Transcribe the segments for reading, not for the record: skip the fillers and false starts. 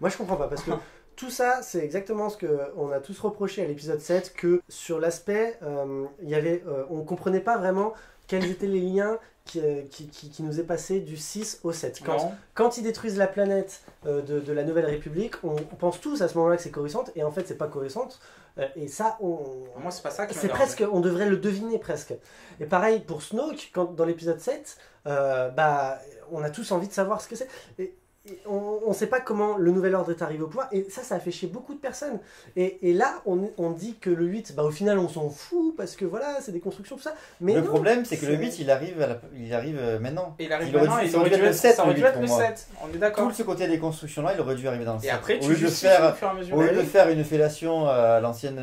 Moi, je comprends pas, parce que tout ça, c'est exactement ce qu'on a tous reproché à l'épisode 7, que sur l'aspect, on comprenait pas vraiment quels étaient les liens qui nous est passé du 6 au 7. Quand ils détruisent la planète de la Nouvelle République, on pense tous à ce moment-là que c'est Coruscant, et en fait, c'est pas Coruscant. Et ça, moi, c'est pas ça qui c'est presque, on devrait le deviner presque. Et pareil pour Snoke, dans l'épisode 7, on a tous envie de savoir ce que c'est. Et on ne sait pas comment le nouvel ordre est arrivé au pouvoir, et ça a fait chier beaucoup de personnes. Et là, on dit que le 8, au final, on s'en fout, parce que voilà, c'est des constructions, tout ça. Mais le problème, c'est que le 8, il arrive maintenant. Il arrive maintenant, il aurait dû être le 7, ça aurait dû être le 7, on est d'accord. Tout ce côté des constructions-là, il aurait dû arriver dans le 7. Et après, au lieu de faire une fellation à l'ancienne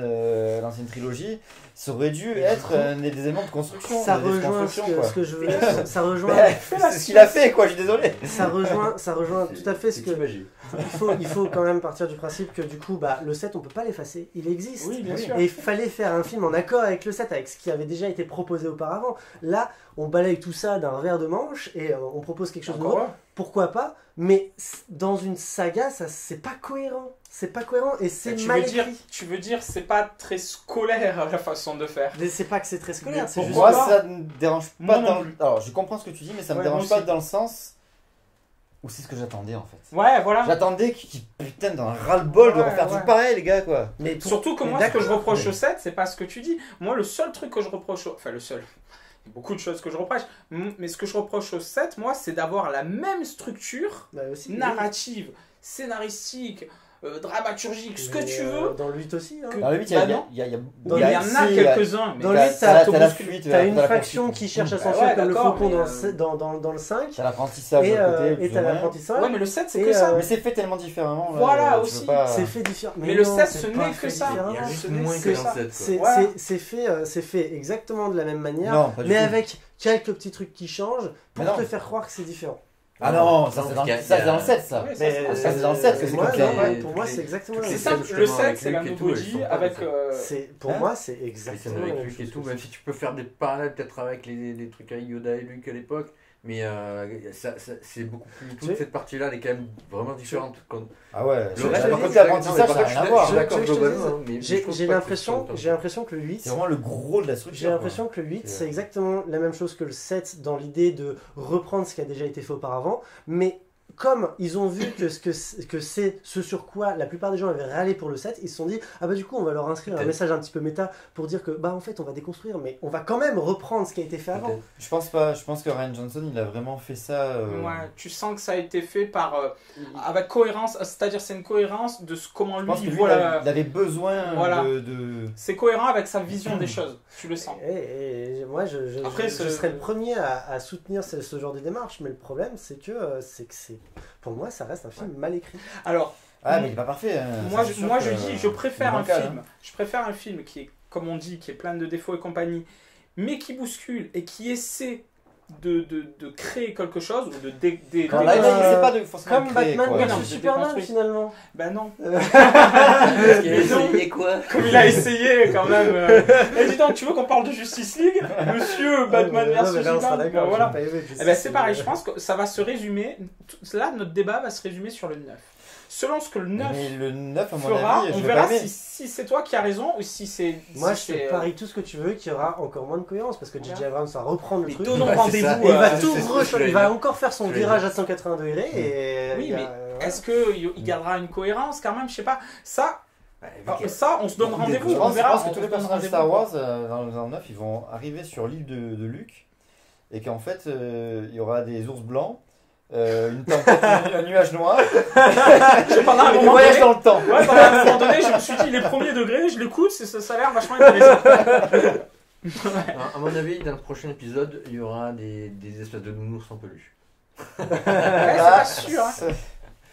trilogie, ça aurait dû être des éléments de construction. Ça rejoint ce que je veux dire. Ça rejoint. C'est ce qu'il a fait, quoi, je suis désolé. Ça rejoint tout à fait ce que. Il faut quand même partir du principe que du coup, le 7, on peut pas l'effacer. Il existe. Oui, bien sûr. Et il fallait faire un film en accord avec le 7, avec ce qui avait déjà été proposé auparavant. Là, on balaye tout ça d'un revers de manche et on propose quelque chose de nouveau. Pourquoi pas? Mais dans une saga, ça c'est pas cohérent. C'est pas cohérent et c'est mal écrit. Tu veux dire c'est pas très scolaire la façon de faire. Mais c'est pas que c'est très scolaire. Pour moi, ça ne dérange pas. Alors, je comprends ce que tu dis, mais ça me dérange pas dans le sens où c'est ce que j'attendais en fait. Ouais, voilà. J'attendais qu'ils putain d'un ras-le-bol de refaire tout pareil, les gars, quoi. Mais surtout que moi, ce que je reproche au 7, c'est pas ce que tu dis. Moi, le seul truc que je reproche enfin le seul. Il y a beaucoup de choses que je reproche, mais ce que je reproche au 7, moi, c'est d'avoir la même structure narrative, scénaristique, dramaturgique, ce que tu veux. Dans le 8 aussi. Hein. Dans le 8, il y en a quelques-uns. Dans le 8, t'as une faction qui cherche à s'enfuir comme le faucon dans le 5. T'as l'apprentissage à côté. Et t'as l'apprentissage. Ouais, mais le 7, c'est que ça. Mais c'est fait tellement différemment. Voilà aussi. C'est fait différemment. Mais le 7, ce n'est que ça. Il y a juste moins que dans le 7. C'est fait exactement de la même manière, mais avec quelques petits trucs qui changent pour te faire croire que c'est différent. Ah non, ça c'est dans le 7 ça. Ça c'est dans le 7 que c'est comme ça. Pour moi c'est exactement c'est ça. Le 7 c'est la nouveauté avec. Pour moi c'est exactement avec Luke et tout. Même si tu peux faire des parallèles peut-être avec les trucs avec Yoda et Luke à l'époque. Mais c'est beaucoup plus. Toute cette partie-là, elle est quand même vraiment différente. Ah ouais, le reste, côté apprentissage, ça n'a rien à voir. D'accord, globalement. J'ai l'impression que le 8. C'est vraiment le gros de la structure. J'ai l'impression que le 8, c'est exactement la même chose que le 7 dans l'idée de reprendre ce qui a déjà été fait auparavant. Mais comme ils ont vu que c'est ce sur quoi la plupart des gens avaient râlé pour le 7, ils se sont dit du coup on va leur inscrire un message un petit peu méta pour dire que en fait on va déconstruire mais on va quand même reprendre ce qui a été fait avant. Je pense pas, je pense que Rian Johnson il a vraiment fait ça. Ouais, tu sens que ça a été fait par avec cohérence, c'est-à-dire c'est une cohérence de comment lui il voit il avait besoin de... C'est cohérent avec sa vision des choses, tu le sens. Et moi je serais le premier à soutenir ce genre de démarche, mais le problème c'est que pour moi, ça reste un film mal écrit. Alors, mais il n'est pas parfait. Hein. Moi, je dis, je préfère un film. Je préfère un film qui est, comme on dit, qui est plein de défauts et compagnie, mais qui bouscule et qui essaie de créer quelque chose ou de comme Batman versus Superman finalement. Ben non. Il a essayé quoi? Comme il a essayé quand même. Dis donc, tu veux qu'on parle de Justice League, Monsieur Batman versus Superman? Voilà. C'est pareil. Je pense que ça va se résumer. Là, notre débat va se résumer sur le 9. Selon ce que le 9, fera, on verra si c'est toi qui as raison ou si c'est... Moi, je te parie tout ce que tu veux qu'il y aura encore moins de cohérence parce que J.J. Abrams va reprendre le truc. Donnons rendez-vous. Il va tout il va encore faire son virage à 180 degrés. Et oui, mais est-ce qu'il gardera une cohérence quand même? Je sais pas. Ça, on se donne rendez-vous. On verra. Je pense que tous les personnages de Star Wars, dans le 9, ils vont arriver sur l'île de Luke et qu'en fait, il y aura des ours blancs. Une tempête, un nuage noir. Pendant un moment voyage dans le temps. Ouais, pendant un moment donné, je me suis dit les premiers degrés, je l'écoute, ça a l'air vachement intéressant. À mon avis, dans le prochain épisode, il y aura des espèces de nounours en peluche. C'est pas sûr.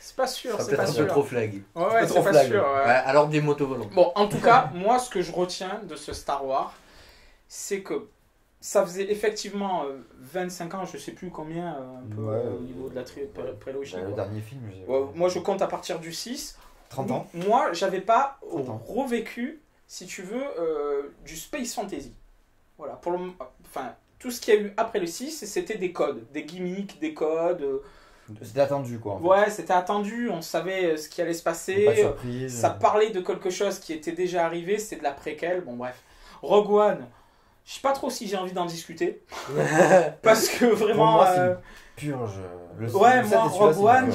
C'est pas sûr. C'est peut-être un peu trop flag. Ouais, c'est pas sûr. Alors des motos volantes. Bon, en tout cas, moi, ce que je retiens de ce Star Wars, c'est que ça faisait effectivement 25 ans, je sais plus combien, un peu au niveau de la prélogie. Le dernier film. Moi, je compte à partir du 6. 30 ans. Moi, j'avais pas revécu, si tu veux, du space fantasy. Voilà. Tout ce qu'il y a eu après le 6, c'était des codes, des gimmicks, des codes. C'était attendu quoi. En fait. Ouais, c'était attendu, on savait ce qui allait se passer. Pas de surprise. Ça parlait de quelque chose qui était déjà arrivé, c'était de la préquelle, bon bref. Rogue One, je sais pas trop si j'ai envie d'en discuter. Parce que vraiment. Pour moi, c'est purge. Ouais, moi, Rogue One,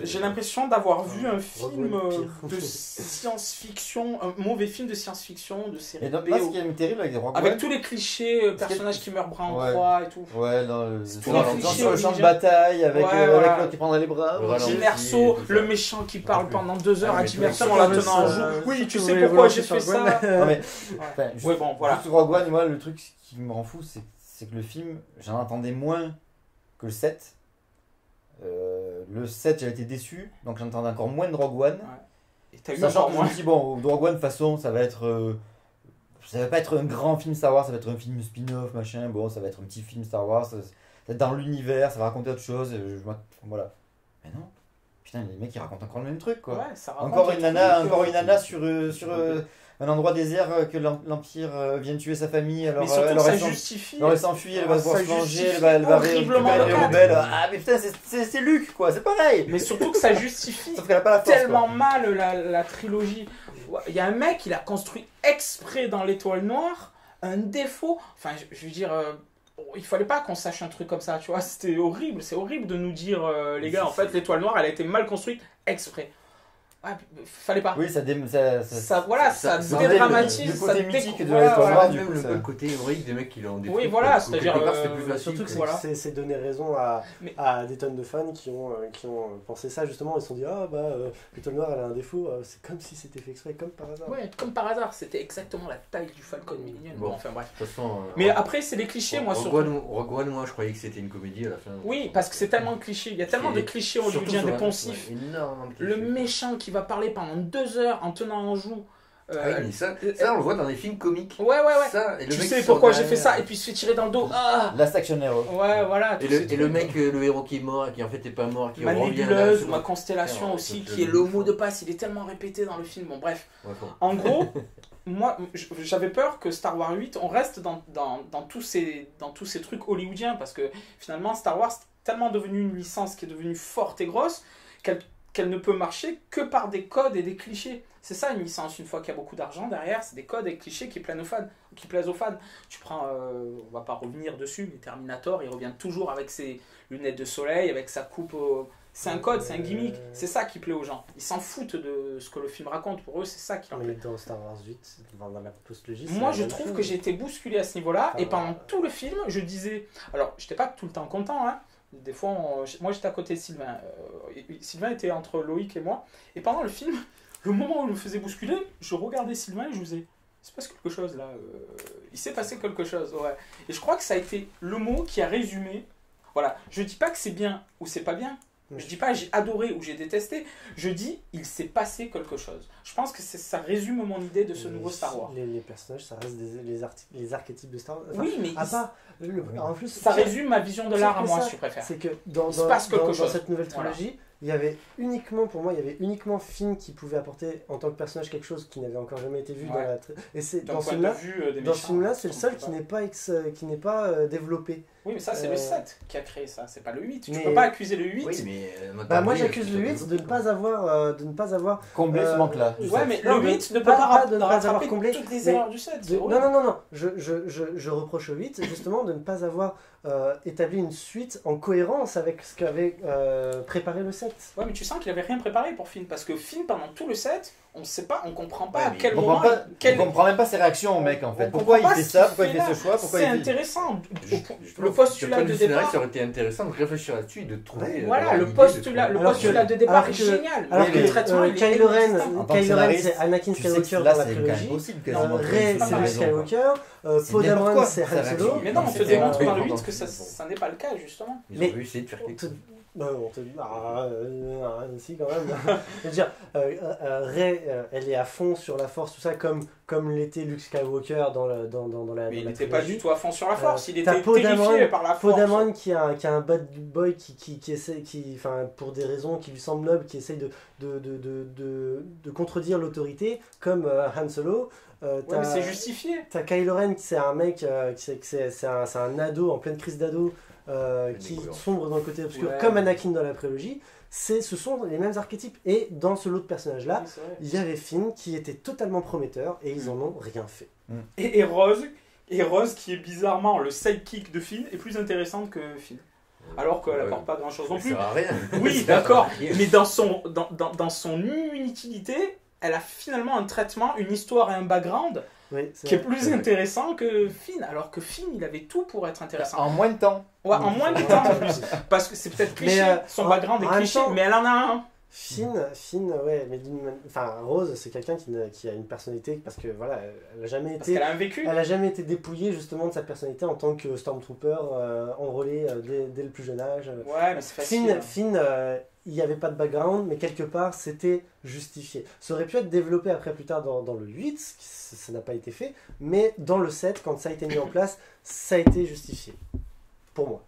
j'ai l'impression d'avoir vu un film de science-fiction, un mauvais film de science-fiction, de série et donc, B. moi, ce qui est terrible avec Rogue One. Avec tous les clichés, personnages qui meurent bras en croix et tout. Ouais, sur le champ de bataille, avec l'autre qui prendrait les bras. Jim Erso, le méchant qui parle pendant 2 heures à Jim Erso en la tenant en joue. Oui, tu sais pourquoi j'ai fait ça. Ouais, bon, voilà. Juste Rogue One, moi, le truc qui me rend fou, c'est que le film, j'en entendais moins que le 7. Le 7, j'avais été déçu, donc j'entendais encore moins de Rogue One. Ouais. Sachant que je me dis, bon, Rogue One, de toute façon, ça va être. Ça va pas être un grand film Star Wars, ça va être un film spin-off, machin. Bon, ça va être un petit film Star Wars, ça va être dans l'univers, ça va raconter autre chose. Voilà. Mais non. Putain, les mecs ils racontent encore le même truc quoi. Ouais, ça encore une nana sur un endroit désert que l'Empire vient de tuer sa famille. Alors, mais surtout ça justifie. Alors elle s'enfuit, elle va se venger, elle va récupérer les rebelles. Ah mais putain, c'est Luke quoi, c'est pareil. Mais surtout que ça justifie Sauf qu'elle a pas la force, tellement mal la trilogie. Il y a un mec, il a construit exprès dans l'Étoile Noire un défaut. Enfin, je veux dire. Il fallait pas qu'on sache un truc comme ça, tu vois, c'était horrible, c'est horrible de nous dire, les gars, en fait, l'Étoile Noire, elle a été mal construite exprès. Ouais, fallait pas. Oui, ça dédramatise, ça mythique de l'Étoile Noire, du coup, le côté héroïque des mecs qui l'ont détruit. Oui, voilà, c'est-à-dire surtout que c'est donné raison à des tonnes de fans qui ont pensé ça justement, ils se sont dit l'Étoile Noire elle a un défaut, c'est comme si c'était fait exprès, comme par hasard. Ouais, comme par hasard, c'était exactement la taille du Falcon Millennium. Bon, enfin bref. De toute façon, mais après c'est les clichés, moi surtout. Rogue One, moi je croyais que c'était une comédie à la fin. Oui, parce que c'est tellement de clichés, il y a tellement de clichés hollywoodiens, des poncifs. Le méchant qui va parler pendant 2 heures en tenant en joue. Mais ça on le voit dans les films comiques. Ouais. Ça, et le tu mec sais pourquoi j'ai fait ça, et puis il se fait tirer dans le dos. Last Action Hero. Ouais, voilà. Et le mec, le héros qui est mort, qui en fait n'est pas mort, qui ma revient. nébuleuse, ma constellation aussi, qui est le mot de passe, il est tellement répété dans le film. Bon, bref. En gros, moi, j'avais peur que Star Wars 8, on reste dans tous ces trucs hollywoodiens, parce que finalement, Star Wars est tellement devenu une licence qui est devenue forte et grosse qu'elle ne peut marcher que par des codes et des clichés. C'est ça une licence, une fois qu'il y a beaucoup d'argent derrière, c'est des codes et des clichés qui plaisent aux fans. Tu prends, on va pas revenir dessus, mais Terminator, il revient toujours avec ses lunettes de soleil, avec sa coupe. C'est un code, c'est un gimmick, c'est ça qui plaît aux gens. Ils s'en foutent de ce que le film raconte, pour eux c'est ça qui leur plaît. Mais dans Star Wars 8, dans la post-logie, moi je trouve que j'ai été bousculé à ce niveau-là, et pendant tout le film, je disais... Alors, j'étais pas tout le temps content, hein. Des fois, moi j'étais à côté de Sylvain. Sylvain était entre Loïc et moi. Et pendant le film, le moment où je me faisais bousculer, je regardais Sylvain et je me disais, il se passe quelque chose là. Il s'est passé quelque chose, ouais. Et je crois que ça a été le mot qui a résumé. Voilà, je dis pas que c'est bien ou c'est pas bien. Je dis pas j'ai adoré ou j'ai détesté. Je dis il s'est passé quelque chose. Je pense que ça résume mon idée de ce nouveau Star Wars. Les personnages, ça reste les archétypes de Star Wars. Enfin, oui, mais en plus, ça résume ma vision de l'art à moi, si tu préfères. C'est que dans cette nouvelle trilogie, il y avait uniquement, pour moi, Finn qui pouvait apporter en tant que personnage quelque chose qui n'avait encore jamais été vu dans la et c'est dans ce film-là, c'est le seul qui n'est pas développé. Oui, mais ça c'est le 7 qui a créé ça, c'est pas le 8. Tu peux pas accuser le 8. Oui, mais moi j'accuse le 8 de ne pas avoir comblé ce manque-là. Ouais, mais le 8 ne peut pas avoir comblé toutes les erreurs du 7. Non, je reproche au 8 justement de ne pas avoir établi une suite en cohérence avec ce qu'avait préparé le 7. Ouais, mais tu sens qu'il avait rien préparé pour Finn, parce que Finn pendant tout le 7, on comprend pas à quel moment. On comprend même pas ses réactions au mec en fait. Pourquoi il fait ça, pourquoi il fait ce choix, c'est intéressant. Le postulat de départ. Ça aurait été intéressant de réfléchir là-dessus et de trouver. Voilà, le postulat de départ est génial. Alors que Kylo Ren, c'est Anakin Skywalker dans la trilogie. Rey, c'est Luke Skywalker. Poe Dameron, c'est Han Solo. Mais non, on te démontre dans le 8 que ça n'est pas le cas justement. Ils ont essayé de faire quelque chose. On te dit, si quand même. Je veux dire, Rey elle est à fond sur la force, tout ça, comme l'était Luke Skywalker dans la Mais il dans n'était la pas trilogie. du tout à fond sur la force, il était T'as Poe terrifié par la Poe force. Dameron qui a un bad boy qui essaie, pour des raisons qui lui semblent nobles, qui essaye de contredire l'autorité, comme Han Solo. Ouais, mais c'est justifié. T'as Kylo Ren, c'est un mec, c'est un ado en pleine crise d'ado qui sombre dans le côté obscur, comme Anakin dans la prélogie. Ce sont les mêmes archétypes. Et dans ce lot de personnages-là, il y avait Finn qui était totalement prometteur et ils en ont rien fait. Et Rose qui est bizarrement le sidekick de Finn est plus intéressante que Finn. Alors qu'elle n'apporte pas grand chose non plus. Ça sert à rien. Oui, d'accord. Mais dans son inutilité, elle a finalement un traitement, une histoire et un background qui est plus intéressant que Finn. Alors que Finn, il avait tout pour être intéressant. En moins de temps. Ouais, en moins de temps en plus. Parce que c'est peut-être cliché, son background est cliché, mais elle en a un. Finn, ouais, mais Rose, c'est quelqu'un qui a une personnalité parce que voilà, elle a jamais été. Parce qu'elle a un vécu. Elle a jamais été dépouillée justement de sa personnalité en tant que Stormtrooper enrôlé dès le plus jeune âge. Ouais, mais c'est facile. Finn, il n'y avait pas de background, mais quelque part c'était justifié. Ça aurait pu être développé après plus tard dans le 8, ça n'a pas été fait, mais dans le 7, quand ça a été mis en place, ça a été justifié. Pour moi.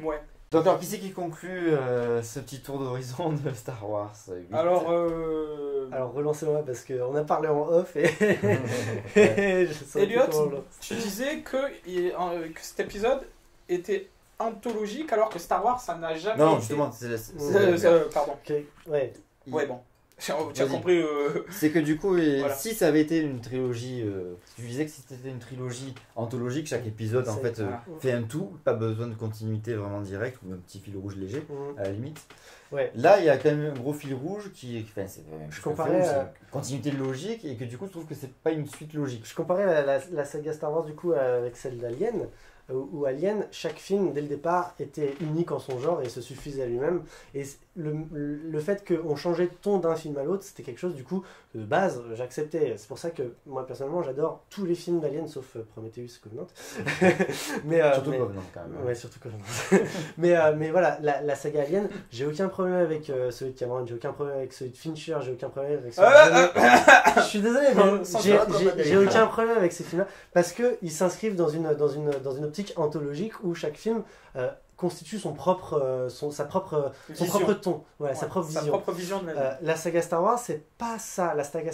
Ouais. Donc alors, qui c'est qui conclut ce petit tour d'horizon de Star Wars 8? Alors relancez-moi parce qu'on a parlé en off et... Elliot, tu disais que cet épisode était anthologique alors que Star Wars ça n'a jamais Non, été... justement, pardon. Okay. Ouais, bon. Tu as compris. C'est que du coup, voilà. Si ça avait été une trilogie, tu disais que si c'était une trilogie anthologique, chaque épisode en fait fait un tout, pas besoin de continuité vraiment directe ou un petit fil rouge léger à la limite. Ouais. Là, il y a quand même un gros fil rouge qui, je comparais c'est une continuité logique et que du coup, je trouve que c'est pas une suite logique. Je comparais la saga Star Wars du coup avec celle d'Alien. Où Alien, chaque film dès le départ était unique en son genre et se suffisait à lui-même. Et le fait qu'on changeait de ton d'un film à l'autre, c'était quelque chose du coup de base, j'acceptais. C'est pour ça que moi personnellement j'adore tous les films d'Alien sauf Prometheus et Covenant. Surtout Covenant quand même. Ouais, surtout Covenant. mais voilà, la saga Alien, j'ai aucun problème avec celui de Cameron, j'ai aucun problème avec celui de Fincher, j'ai aucun problème avec celui de... Je suis désolé, mais j'ai aucun problème avec ces films-là parce qu'ils s'inscrivent dans une optique anthologique où chaque film constitue son propre ton, voilà, sa propre vision de la vie. La saga Star Wars, c'est pas ça. La saga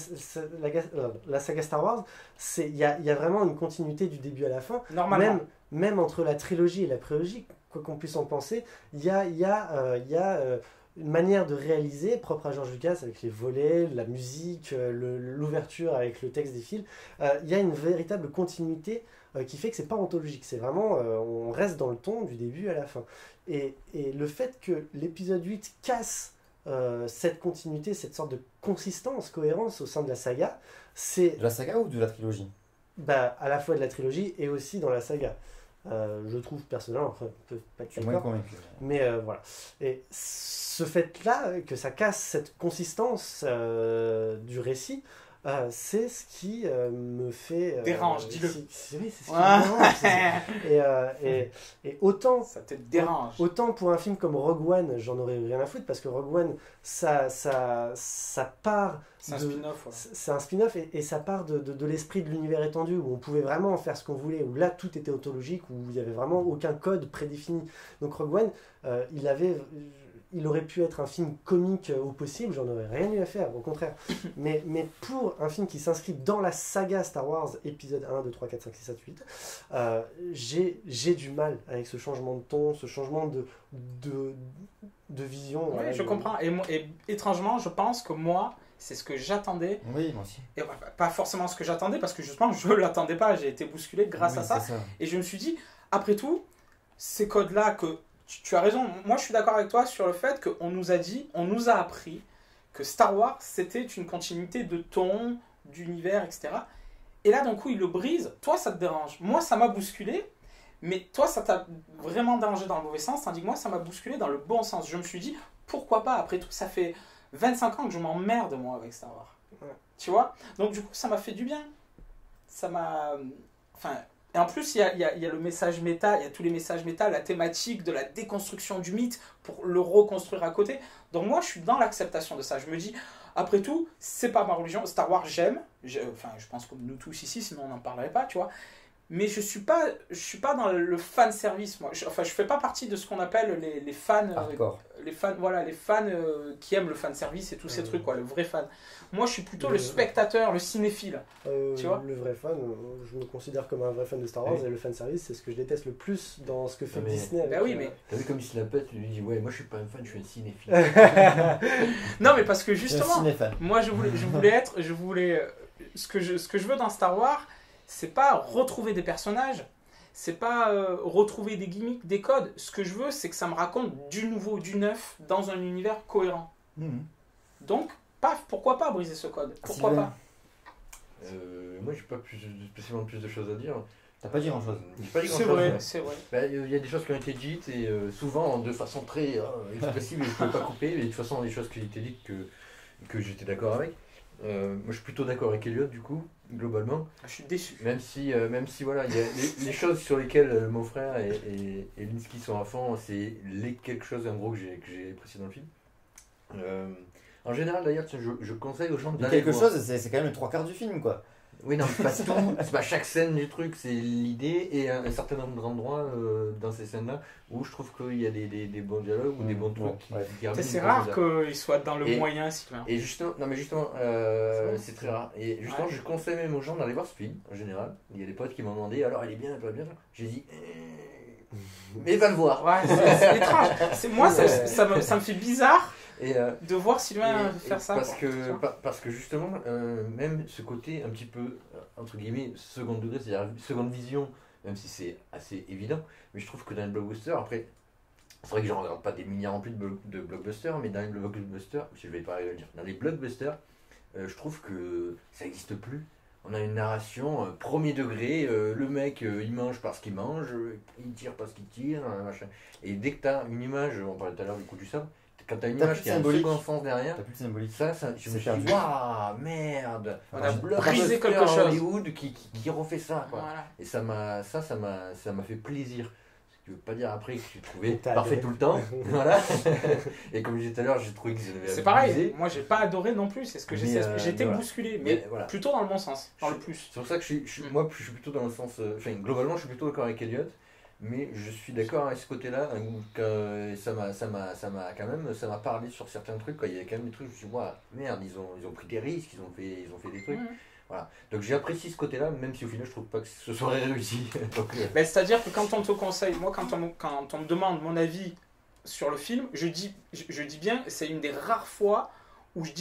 Star Wars, il y a vraiment une continuité du début à la fin. Normalement. Même entre la trilogie et la prélogie, quoi qu'on puisse en penser, il y a une manière de réaliser propre à George Lucas avec les volets, la musique, l'ouverture avec le texte des films. Il y a une véritable continuité qui fait que c'est pas anthologique, c'est vraiment on reste dans le ton du début à la fin. Et le fait que l'épisode 8 casse cette continuité, cette sorte de consistance, cohérence au sein de la saga, c'est... De la saga ou de la trilogie ? À la fois de la trilogie et aussi dans la saga. Je trouve personnellement, enfin, on peut pas être d'accord. Je suis moins convaincu. Mais voilà. Et ce fait-là, que ça casse cette consistance du récit, c'est ce qui me fait... dérange, dis-le. Oui, c'est ce qui me dérange. Et autant... Ça te dérange. Autant pour un film comme Rogue One, j'en aurais rien à foutre, parce que Rogue One, ça part... C'est un spin-off. Ouais. C'est un spin-off et ça part de l'esprit de l'univers étendu, où on pouvait vraiment faire ce qu'on voulait, où là tout était autologique, où il n'y avait vraiment aucun code prédéfini. Donc Rogue One, il aurait pu être un film comique au possible, j'en aurais rien eu à faire, au contraire. Mais pour un film qui s'inscrit dans la saga Star Wars, épisode 1, 2, 3, 4, 5, 6, 7, 8, j'ai du mal avec ce changement de ton, ce changement de vision. Oui, voilà, je comprends. Et étrangement, je pense que moi, c'est ce que j'attendais. Oui, moi aussi. Et pas forcément ce que j'attendais, parce que justement, je ne l'attendais pas, j'ai été bousculé grâce à ça. Et je me suis dit, après tout, ces codes-là que... Tu as raison, moi je suis d'accord avec toi sur le fait qu'on nous a appris que Star Wars c'était une continuité de ton, d'univers, etc. Et là d'un coup il le brise, toi ça te dérange, moi ça m'a bousculé, mais toi ça t'a vraiment dérangé dans le mauvais sens, tandis que moi ça m'a bousculé dans le bon sens. Je me suis dit, pourquoi pas, après tout ça fait 25 ans que je m'emmerde moi avec Star Wars. Ouais. Tu vois? Donc du coup ça m'a fait du bien. Ça m'a... Enfin... Et en plus, il y a le message méta, il y a tous les messages méta, la thématique de la déconstruction du mythe pour le reconstruire à côté. Donc moi, je suis dans l'acceptation de ça. Je me dis, Après tout, c'est pas ma religion. Star Wars, j'aime. Enfin, je pense comme nous tous ici, sinon on n'en parlerait pas, tu vois. Mais je suis pas dans le fan service, moi. Je fais pas partie de ce qu'on appelle les fans. Hardcore. Les fans qui aiment le fan service et tous ces trucs, quoi, le vrai fan. Moi, je suis plutôt le spectateur, le cinéphile. Tu vois, le vrai fan, je me considère comme un vrai fan de Star Wars, et le fan service, c'est ce que je déteste le plus dans ce que fait Disney. Avec, oui, mais t'as vu comme il se la pète, lui dit ouais, moi je suis pas un fan, je suis un cinéphile. Non, mais parce que justement, moi je voulais ce que je veux dans Star Wars, c'est pas retrouver des personnages, c'est pas retrouver des gimmicks, des codes. Ce que je veux, c'est que ça me raconte du nouveau, du neuf, dans un univers cohérent. Donc, pourquoi pas briser ce code? Pourquoi pas? Moi, j'ai pas spécialement plus de choses à dire. T'as pas dit grand chose. C'est vrai, c'est vrai. Il y a des choses qui ont été dites, et souvent de façon très expressive, et je ne peux pas couper, mais de toute façon, des choses qui ont été dites que j'étais d'accord avec. Moi, je suis plutôt d'accord avec Elliot, du coup, globalement. Je suis déçu. Même si voilà, il y a les choses sur lesquelles mon frère et Linsky sont à fond, c'est quelque chose en gros que j'ai apprécié dans le film. En général, d'ailleurs, je conseille aux gens d'aller quelque voir. chose, c'est quand même le 3/4 du film, quoi. Oui, non, c'est pas tout, c'est pas chaque scène du truc, c'est l'idée et un certain nombre d'endroits dans ces scènes-là où je trouve qu'il y a des bons dialogues ou des bons trucs. C'est rare qu'ils soient dans le moyen, Sylvain. Et justement, c'est très rare. Et justement, je conseille même aux gens d'aller voir ce film, en général. Il y a des potes qui m'ont demandé, alors il est bien, pas bien. J'ai dit, mais va le voir. Ouais, c'est étrange. Moi, ça me fait bizarre. De voir Sylvain faire ça. Parce que justement, même ce côté un petit peu, entre guillemets, second degré, c'est-à-dire seconde vision, même si c'est assez évident, mais je trouve que dans les blockbusters, après, c'est vrai que je ne regarde pas des milliards en plus de blockbusters, mais dans les blockbusters, je vais pas le dire, dans les blockbusters, je trouve que ça n'existe plus. On a une narration premier degré, le mec il mange parce qu'il mange, il tire parce qu'il tire, machin. Et dès que tu as une image, on parlait tout à l'heure du coup du sabre, quand t'as une image qui a un second sens derrière, t'as plus de symbolique. Ça je me suis dit, waouh, merde, on a brisé quelque chose. Hollywood qui refait ça, quoi. Voilà. Et ça m'a fait plaisir. Ce qui veut pas dire après que j'ai trouvé parfait tout le temps, voilà. Et comme je disais tout à l'heure, j'ai trouvé qu'ils avaient. C'est pareil. Moi, j'ai pas adoré non plus. C'est ce que j'ai été bousculé, mais voilà. Plutôt dans le bon sens, dans le plus. C'est pour ça que je suis plutôt dans le sens. Enfin, globalement, je suis plutôt d'accord avec Elliot. Mais je suis d'accord avec ce côté-là, ça m'a parlé sur certains trucs, quoi. Il y a quand même des trucs, je me suis dit, ouais, merde, ils ont pris des risques, ils ont fait des trucs. Voilà. Donc j'ai apprécié ce côté-là, même si au final je trouve pas que ce soit réussi. C'est-à-dire que quand on te conseille, moi quand on me demande mon avis sur le film, je dis bien, c'est une des rares fois où je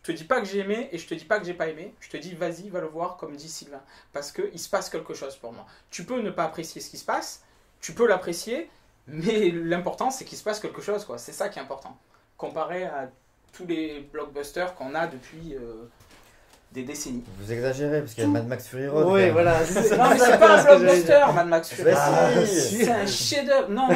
te dis pas que j'ai aimé et je te dis pas que j'ai pas aimé, je te dis vas-y, va le voir comme dit Sylvain, parce qu'il se passe quelque chose pour moi. Tu peux ne pas apprécier ce qui se passe, tu peux l'apprécier, mais l'important c'est qu'il se passe quelque chose, quoi. C'est ça qui est important, comparé à tous les blockbusters qu'on a depuis des décennies. Vous exagérez, parce qu'il y a Mad Max Fury Road. Oui, voilà. Non, mais c'est pas un blockbuster, Mad Max Fury Road. C'est un chef-d'œuvre. Non,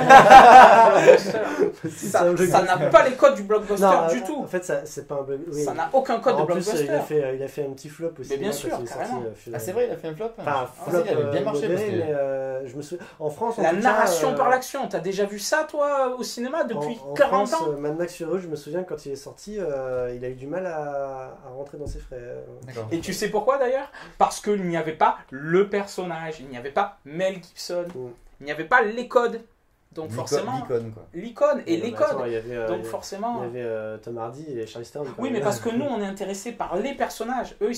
ça n'a pas les codes du blockbuster du tout. En fait, c'est pas un blockbuster. Ça n'a aucun code de blockbuster. En plus, il a fait un petit flop aussi. Mais bien sûr, carrément. Ah, c'est vrai, il a fait un flop. Enfin, flop, il avait bien marché. Mais je me souviens. En France, la narration par l'action, t'as déjà vu ça, toi, au cinéma, depuis 40 ans? Mad Max Fury Road, je me souviens, quand il est sorti, il a eu du mal à rentrer dans ses frais. Et tu sais pourquoi d'ailleurs? Parce qu'il n'y avait pas le personnage, il n'y avait pas Mel Gibson, il n'y avait pas les codes. Donc forcément. L'icône, quoi. L'icône et les codes. Donc forcément. Il y avait Tom Hardy et Charlize Theron. Oui, mais parce que nous, on est intéressés par les personnages. Eux,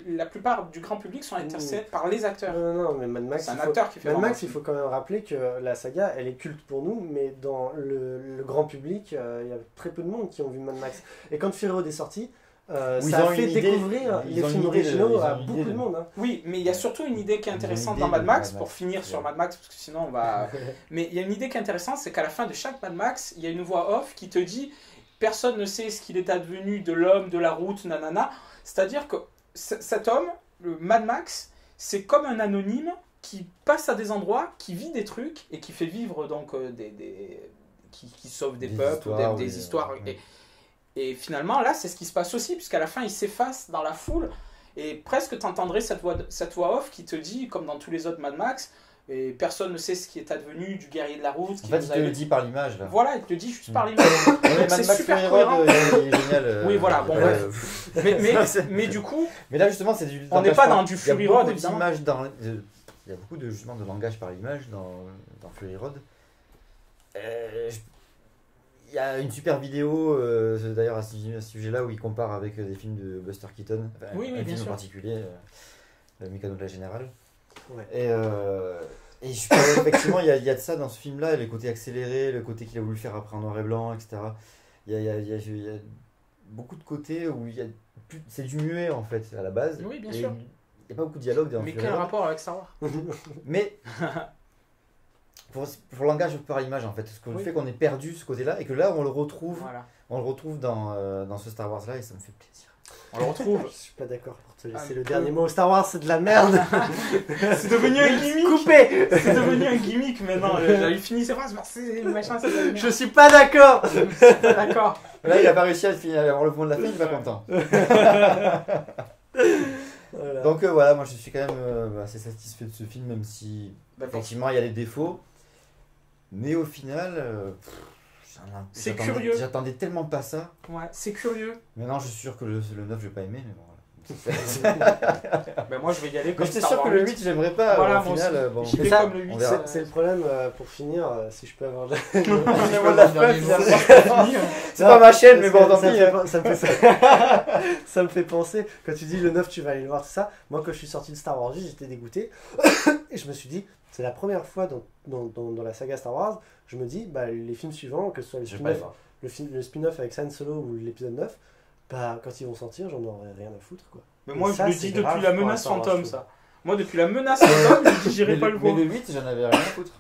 la plupart du grand public sont intéressés par les acteurs. Non, mais Mad Max. C'est un acteur qui fait. Mad Max, il faut quand même rappeler que la saga, elle est culte pour nous, mais dans le grand public, il y a très peu de monde qui ont vu Mad Max. Et quand Fury Road est sorti, ça a fait découvrir les films originaux à beaucoup de monde. Hein. Oui, mais il y a surtout une idée qui est intéressante dans Mad Max, pour finir sur Mad Max, parce que sinon on va... Mais il y a une idée qui est intéressante, c'est qu'à la fin de chaque Mad Max, il y a une voix off qui te dit « Personne ne sait ce qu'il est advenu de l'homme, de la route, nanana ». C'est-à-dire que cet homme, le Mad Max, c'est comme un anonyme qui passe à des endroits, qui vit des trucs, et qui fait vivre donc qui sauve des peuples, des histoires... Et finalement, là, c'est ce qui se passe aussi, puisqu'à la fin, il s'efface dans la foule, et presque tu entendrais cette voix off qui te dit, comme dans tous les autres Mad Max, et personne ne sait ce qui est advenu du guerrier de la route. En fait, il te le dit par l'image. Là. Voilà, il te le dit juste par l'image. C'est super cohérent. Il est génial. Oui, voilà, bon, bref. Mais du coup... Mais là, justement, c'est du... On n'est pas dans du Fury Road, évidemment. Il y a beaucoup de, justement, de langage par l'image dans Fury Road. Il y a une super vidéo, d'ailleurs, à ce sujet-là, où il compare avec des films de Buster Keaton. Enfin, un film en particulier, Mécano de la Générale. Ouais. Et effectivement, il y a de ça dans ce film-là, le côté accéléré, le côté qu'il a voulu faire après en noir et blanc, etc. Il y a beaucoup de côtés où c'est du muet, en fait, à la base. Oui, bien sûr. Il n'y a pas beaucoup de dialogue dans Mais quel rapport avec Star Wars? Mais pour le langage par l'image, en fait, le fait qu'on ait perdu ce côté-là et que là on le retrouve, dans ce Star Wars là, et ça me fait plaisir. On le retrouve. Je suis pas d'accord pour te laisser le dernier mot. Star Wars, c'est de la merde. C'est devenu un gimmick. Coupé. C'est devenu un gimmick maintenant. J'avais fini ses phrases, merci, machin, c'est de la merde. Je suis pas d'accord. D'accord. Là, il a pas réussi à avoir le mot de la fin, il est pas content. Voilà. Donc voilà, moi je suis quand même assez satisfait de ce film, même si effectivement il y a des défauts. Mais au final, c'est curieux. J'attendais tellement pas ça. Ouais, c'est curieux. Maintenant je suis sûr que le 9 je vais pas aimer, mais bon. Ben moi je vais y aller comme Star Wars. J'étais sûr que le 8 j'aimerais pas. Voilà, au final, bon. J'y vais comme le 8. C'est le problème pour finir, si je peux avoir de c'est pas ma chaîne, mais bon, tant pis. Ça me fait penser, quand tu dis le 9 tu vas aller le voir, tout ça. Moi quand je suis sorti de Star Wars, j'étais dégoûté. Et je me suis dit, c'est la première fois dans la saga Star Wars, je me dis, bah, les films suivants, que ce soit le spin-off avec Han Solo ou l'épisode 9, bah, quand ils vont sortir, j'en aurai rien à foutre, quoi. Mais moi, je le dis depuis la menace fantôme, ça. Moi, depuis la menace fantôme, je dis, j'irai pas le voir. Mais le 8, j'en avais rien à foutre.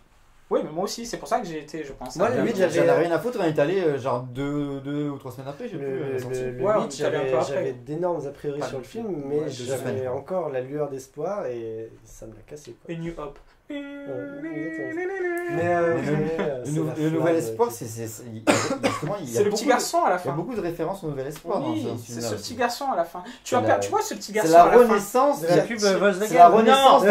Oui, mais moi aussi, c'est pour ça que j'ai été, je pense. Moi, le 8, j'en avais rien à foutre, on est allé genre 2 ou 3 semaines après, j'ai le 8, j'avais d'énormes a priori sur le film, mais j'avais encore la lueur d'espoir et ça me l'a cassé, quoi. Et New Hope. Le Nouvel Espoir, c'est le petit garçon à la fin. Il y a beaucoup de références au Nouvel Espoir dans ce film. C'est ce petit garçon à la fin. Tu vois ce petit garçon à la fin. C'est la renaissance de la pub Volkswagen. C'est la renaissance.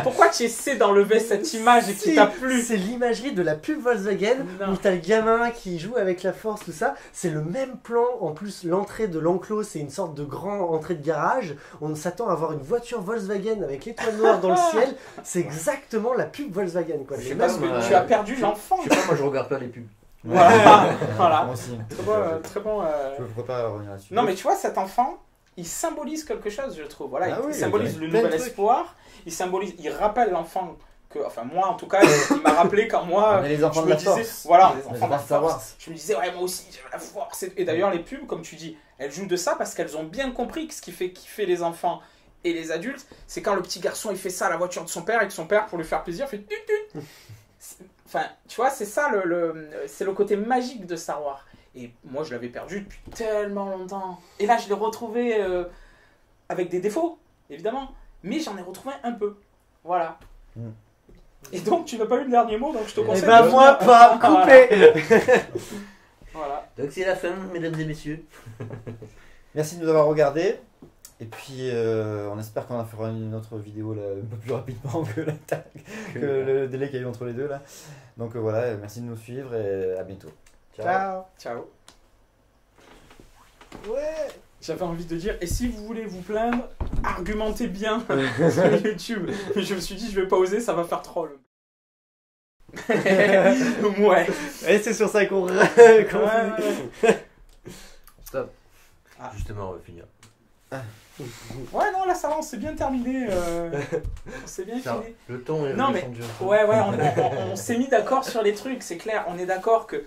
Pourquoi tu essaies d'enlever cette image et qui t'a plu? C'est l'imagerie de la pub Volkswagen où t'as le gamin qui joue avec la force, tout ça. C'est le même plan. En plus, l'entrée de l'enclos, c'est une sorte de grande entrée de garage. On s'attend à voir une voiture Volkswagen avec l'étoile noire dans le ciel. C'est exactement la pub Volkswagen, quoi. Je sais pas, tu as perdu l'enfant. Je sais pas, moi je regarde pas les pubs. Voilà. Moi aussi. Très bon. Je ne pourrais pas revenir là-dessus. Non, mais tu vois, cet enfant, il symbolise quelque chose, je trouve. Voilà, il symbolise le nouvel espoir. Il rappelle l'enfant que, enfin moi en tout cas, il m'a rappelé quand moi, on est les enfants de la force. Voilà, on est les enfants de la force. Je me disais, ouais, moi aussi, j'ai la force. Et d'ailleurs, les pubs, comme tu dis, elles jouent de ça parce qu'elles ont bien compris que ce qui fait kiffer les enfants et les adultes, c'est quand le petit garçon il fait ça à la voiture de son père et que son père, pour lui faire plaisir, fait tut. Enfin, tu vois, c'est ça c'est le côté magique de Star Wars. Et moi, je l'avais perdu depuis tellement longtemps. Et là, je l'ai retrouvé avec des défauts, évidemment. Mais j'en ai retrouvé un peu. Voilà. Et donc, tu n'as pas eu le dernier mot, donc je te conseille. Eh ben, moi, pas coupé. Voilà. Donc, c'est la fin, mesdames et messieurs. Merci de nous avoir regardés. Et puis, on espère qu'on en fera une autre vidéo là, un peu plus rapidement que le délai qu'il y a eu entre les deux. Là. Donc voilà, merci de nous suivre et à bientôt. Ciao. Ciao. Ouais. J'avais envie de dire, et si vous voulez vous plaindre, argumentez bien sur YouTube. Mais je me suis dit, je vais pas oser, ça va faire troll. Ouais. Et c'est sur ça qu'on Stop. Justement, on va finir. Ouais, non, là ça va, on s'est bien terminé. On s'est bien fini. Le ton est descendu. Ouais, on s'est mis d'accord sur les trucs, c'est clair. On est d'accord que.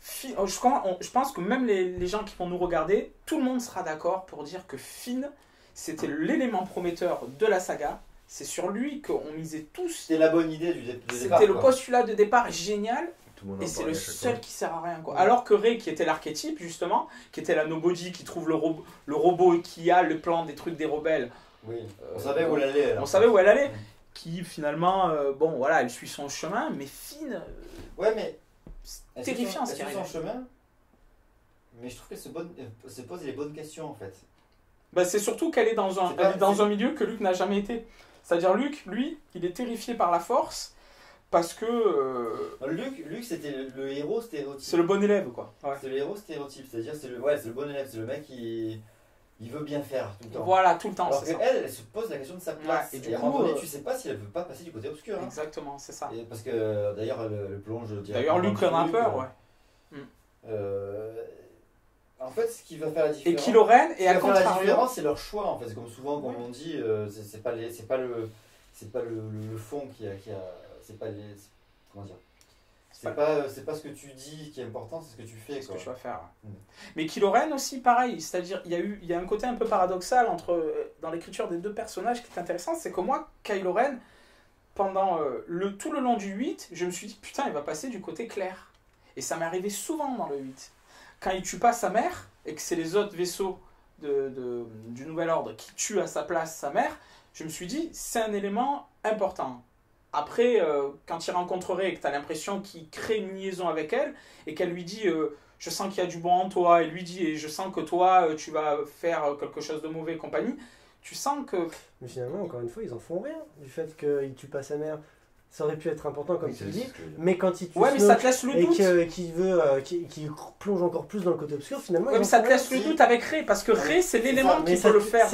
Je pense que même les gens qui vont nous regarder, tout le monde sera d'accord pour dire que Finn, c'était l'élément prometteur de la saga. C'est sur lui qu'on misait tous. C'était la bonne idée du départ. C'était le postulat de départ génial. Et c'est le seul qui sert à rien, quoi. Alors que Rey, qui était l'archétype justement, qui était la nobody, qui trouve le robot qui a le plan des trucs des rebelles. Oui. On savait où elle allait. On savait où elle allait. Qui finalement, bon voilà, elle suit son chemin, mais Finn. Ouais, mais terrifiant ce qui arrive. Elle suit son chemin, mais je trouve qu'elle se pose les bonnes questions en fait. Bah, c'est surtout qu'elle est dans un milieu que Luke n'a jamais été. C'est-à-dire Luke, lui, il est terrifié par la force parce que... Luke c'était le héros stéréotype. C'est le bon élève, quoi. Ouais. C'est le héros stéréotype, c'est-à-dire c'est le bon élève, c'est le mec qui veut bien faire tout le temps. Voilà, tout le temps. Alors qu'elle se pose la question de sa place. Ouais, et à un moment donné, tu sais pas si elle veut pas passer du côté obscur. Hein. Exactement, c'est ça. Et parce que d'ailleurs, le plonge... D'ailleurs, Luke en a peur, ouais. En fait, ce qui va faire la différence... Et Kylo Ren, et à contrario... La différence, c'est leur choix, en fait. C'est comme souvent, comme on dit, c'est pas le fond qui a c'est pas les... Comment dire? C'est pas ce que tu dis qui est important, c'est ce que tu fais. Ce que tu vas faire. Mais Kylo Ren aussi, pareil. C'est-à-dire, il y a un côté un peu paradoxal dans l'écriture des deux personnages qui est intéressant. C'est que moi, Kylo Ren, pendant tout le long du 8, je me suis dit, putain, il va passer du côté clair. Et ça m'est arrivé souvent dans le 8. Quand il tue pas sa mère, et que c'est les autres vaisseaux du Nouvel Ordre qui tuent à sa place sa mère, je me suis dit, c'est un élément important. Après, quand il rencontrerait et que tu as l'impression qu'il crée une liaison avec elle, et qu'elle lui dit je sens qu'il y a du bon en toi, et lui dit et je sens que toi, tu vas faire quelque chose de mauvais, compagnie, tu sens que... Mais finalement, encore une fois, ils en font rien du fait qu'il tue pas sa mère. Ça aurait pu être important, comme tu dis, mais quand il tue mais ça te laisse le doute. Et qu'il plonge encore plus dans le côté obscur, finalement... mais ça te laisse le doute avec Rey, parce que Rey, c'est l'élément qui peut le faire.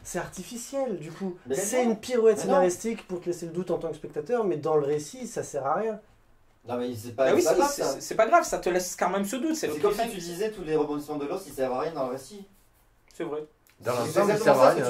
C'est artificiel, du coup. C'est une pirouette scénaristique pour te laisser le doute en tant que spectateur, mais dans le récit, ça sert à rien. Non, mais c'est pas grave, ça. C'est pas grave, ça te laisse quand même ce doute. C'est comme si tu disais tous les rebondissements de l'os, ils servent à rien dans le récit. C'est vrai. Dans l'ensemble, ils servent à rien.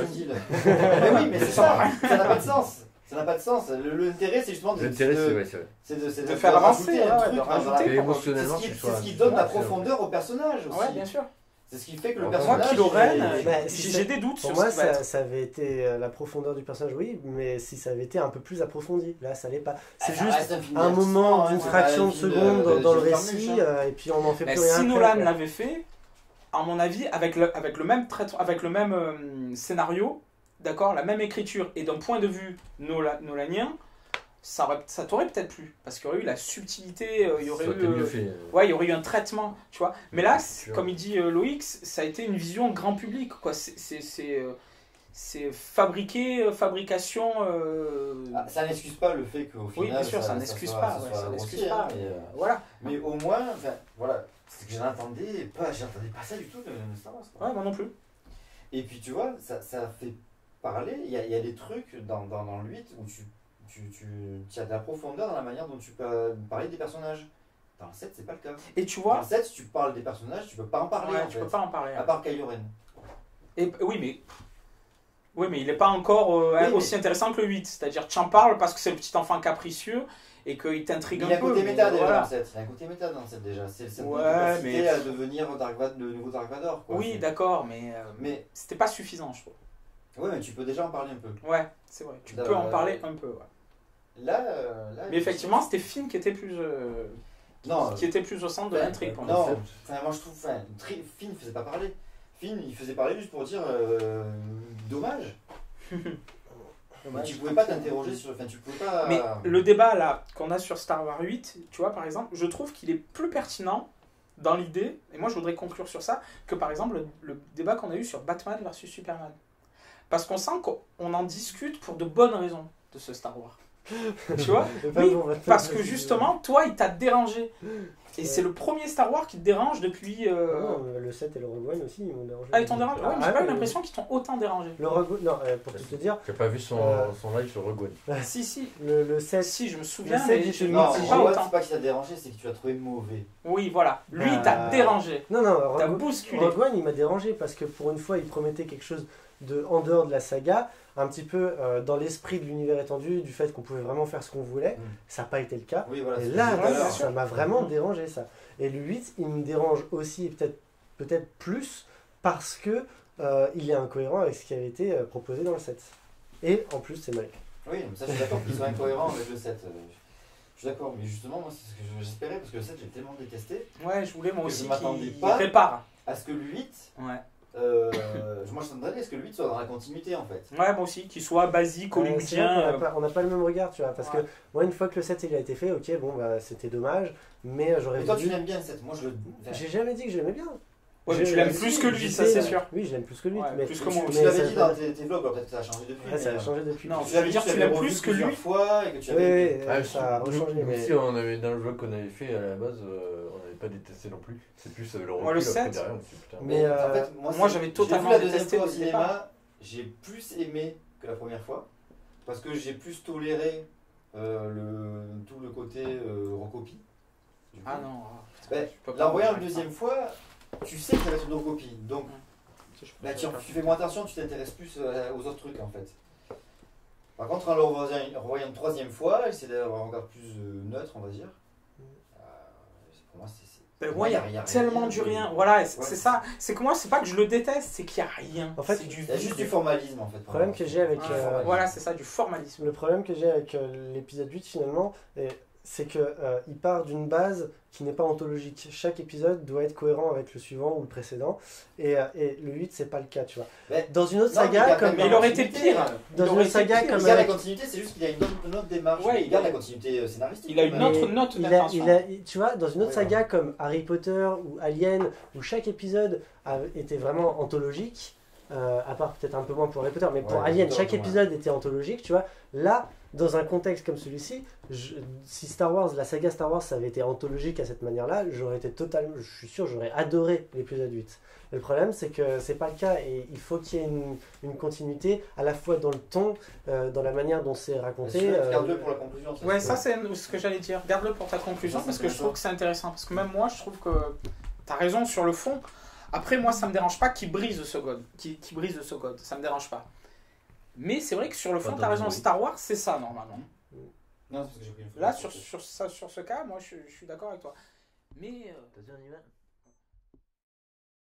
Mais oui, mais ça n'a pas de sens. Ça n'a pas de sens. L'intérêt, c'est justement de faire avancer, de rajouter. Émotionnellement, c'est ce qui donne la profondeur au personnage aussi. Ouais, bien sûr. C'est ce qui fait que le personnage... Moi, Kylo Ren, j'ai des doutes sur moi, ce qui va être. Ça avait été la profondeur du personnage, oui, mais si ça avait été un peu plus approfondi, là, ça l'est pas. C'est juste un moment d'une fraction de seconde dans le récit, et puis on n'en fait plus rien. Si Nolan l'avait fait, à mon avis, avec le même scénario, d'accord, la même écriture, et d'un point de vue nolanien, ça t'aurait peut-être plu, parce qu'il y aurait eu la subtilité, il y aurait eu un traitement, tu vois. Mais là, comme il dit Loïc, ça a été une vision grand public, quoi. C'est fabrication... Ça n'excuse pas le fait qu'au final... Oui, bien sûr, ça n'excuse pas. Voilà. Mais au moins, voilà, c'est que j'entendais pas ça du tout de Star Wars. Ouais, moi non plus. Et puis tu vois, ça fait parler, il y a des trucs dans le 8 où tu as de la profondeur dans la manière dont tu peux parler des personnages. Dans le 7, c'est pas le cas. Et tu vois... Dans le 7, si tu parles des personnages, tu peux pas en parler. Ouais, tu peux pas en parler. À part Kylo Ren. Oui, mais il n'est pas encore aussi intéressant que le 8. C'est-à-dire que tu en parles parce que c'est le petit enfant capricieux et qu'il t'intrigue un peu. Il y a un côté méta déjà dans le 7. Il y a un côté méta dans le 7 déjà. C'est cette capacité à devenir le nouveau Dark Vador. Quoi. Oui, d'accord, mais c'était pas suffisant, je trouve. Oui, mais tu peux déjà en parler un peu. Ouais, c'est vrai. Tu peux en parler un peu, ouais. Là, mais effectivement, c'était Finn qui était plus... qui était plus au centre de l'intrigue. Non, moi je trouve... Finn ne faisait pas parler. Finn, il faisait parler juste pour dire dommage. Mais tu pouvais pas t'interroger sur... Enfin, tu pouvais pas... Mais le débat là qu'on a sur Star Wars 8, tu vois, par exemple, je trouve qu'il est plus pertinent dans l'idée, et moi je voudrais conclure sur ça, que par exemple le débat qu'on a eu sur Batman versus Superman. Parce qu'on sent qu'on en discute pour de bonnes raisons de ce Star Wars. Tu vois? Oui, parce que justement, toi, il t'a dérangé. Et c'est le premier Star Wars qui te dérange depuis... Non, le 7 et le Rogue One aussi, ils m'ont dérangé. Ah, ils t'ont dérangé? Ouais, mais j'ai pas eu l'impression qu'ils t'ont autant dérangé. Le Rogue One, non, pour tout te dire... J'ai pas vu son live sur Rogue One. Si. Le 7... Si, je me souviens, mais je non, c'est pas qu'il t'a dérangé, c'est que tu l'as trouvé mauvais. Oui, voilà. Lui, il t'a dérangé. Non, t'as bousculé. Rogue One, il m'a dérangé parce que pour une fois, il promettait quelque chose en dehors de la saga, un petit peu dans l'esprit de l'univers étendu, du fait qu'on pouvait vraiment faire ce qu'on voulait. Ça n'a pas été le cas. Oui, voilà, et là, ça m'a vraiment dérangé, ça. Et le 8, il me dérange aussi, peut-être plus, parce que il est incohérent avec ce qui avait été proposé dans le 7. Et en plus, c'est Malik. Oui, mais ça, je suis d'accord qu'il soit incohérent avec le 7. Je suis d'accord, mais justement, moi, c'est ce que j'espérais, parce que le 7, j'ai tellement détesté. Ouais, je voulais moi aussi qu'il prépare. À ce que le 8... Ouais. Moi je t'entendrais à ce que le 8 soit dans la continuité en fait. Ouais, moi aussi, qu'il soit basique, hollywoodien. On n'a pas le même regard, tu vois. Parce que moi, une fois que le 7 il a été fait, ok, bon, bah, c'était dommage. Mais j'aurais vu. Toi, tu l'aimes bien le 7. Moi, j'ai jamais dit que je l'aimais bien. Ouais, mais tu l'aimes plus que lui, ça c'est sûr. Oui, je l'aime plus que lui. Ouais, mais plus que moi. Tu l'avais dit dans tes vlogs, peut-être que ça a changé depuis. Ouais, ça a changé depuis. Non, tu l'avais dit, tu l'aimes plus que lui fois et que tu avais. Oui, ça a rechangé. Mais si on avait dans le vlog qu'on avait fait à la base, on n'avait pas détesté non plus. C'est plus le recul. Moi, le 7. Derrière, on s'est dit, putain. Mais en fait, moi j'avais totalement vu la deuxième détesté fois au dès le départ. cinéma, j'ai plus aimé que la première fois parce que j'ai plus toléré tout le côté recopie. Ah non. Là, en voyant la deuxième fois, tu sais que ça va être une recopie. Donc, là, tu fais moins attention, tu t'intéresses plus aux autres trucs en fait. Par contre, en le revoyant une troisième fois, c'est d'avoir un regard plus neutre, on va dire. Pour moi, c'est. Ouais, il y a tellement du rien. Voilà, c'est ça. C'est que moi, c'est pas que je le déteste, c'est qu'il n'y a rien. En fait, il y a juste du formalisme en fait. Le problème que j'ai avec. Voilà, c'est ça, du formalisme. Le problème que j'ai avec l'épisode 8 finalement, c'est qu'il part d'une base qui n'est pas anthologique. Chaque épisode doit être cohérent avec le suivant ou le précédent. Et le 8, c'est pas le cas, tu vois. Mais dans une autre saga, comme. Mais il aurait été pire. Dans une autre saga, comme. Il garde la continuité, c'est juste qu'il a une autre démarche. Ouais, il garde la continuité scénaristique. Il a une autre note d'attention. Tu vois, dans une autre saga comme Harry Potter ou Alien, où chaque épisode était vraiment anthologique, à part peut-être un peu moins pour Harry Potter, mais pour Alien, chaque épisode était anthologique, tu vois. Là, dans un contexte comme celui-ci, si Star Wars, la saga Star Wars, ça avait été anthologique à cette manière-là, j'aurais été totalement, je suis sûr, j'aurais adoré l'épisode 8. Le problème, c'est que c'est pas le cas et il faut qu'il y ait une continuité à la fois dans le ton, dans la manière dont c'est raconté. Garde-le pour la conclusion. Ouais, ça c'est ce que j'allais dire. Garde-le pour ta conclusion parce que je trouve que c'est intéressant. Parce que même moi, je trouve que t'as raison sur le fond. Après, moi, ça me dérange pas qu'il brise ce code. Qu'il brise ce code. Ça me dérange pas. Mais c'est vrai que sur le fond, t'as raison. Star Wars, c'est ça normalement. Non, c'est parce que j'ai pris une là, sur ce cas, moi, je suis d'accord avec toi. Mais. T'as dit un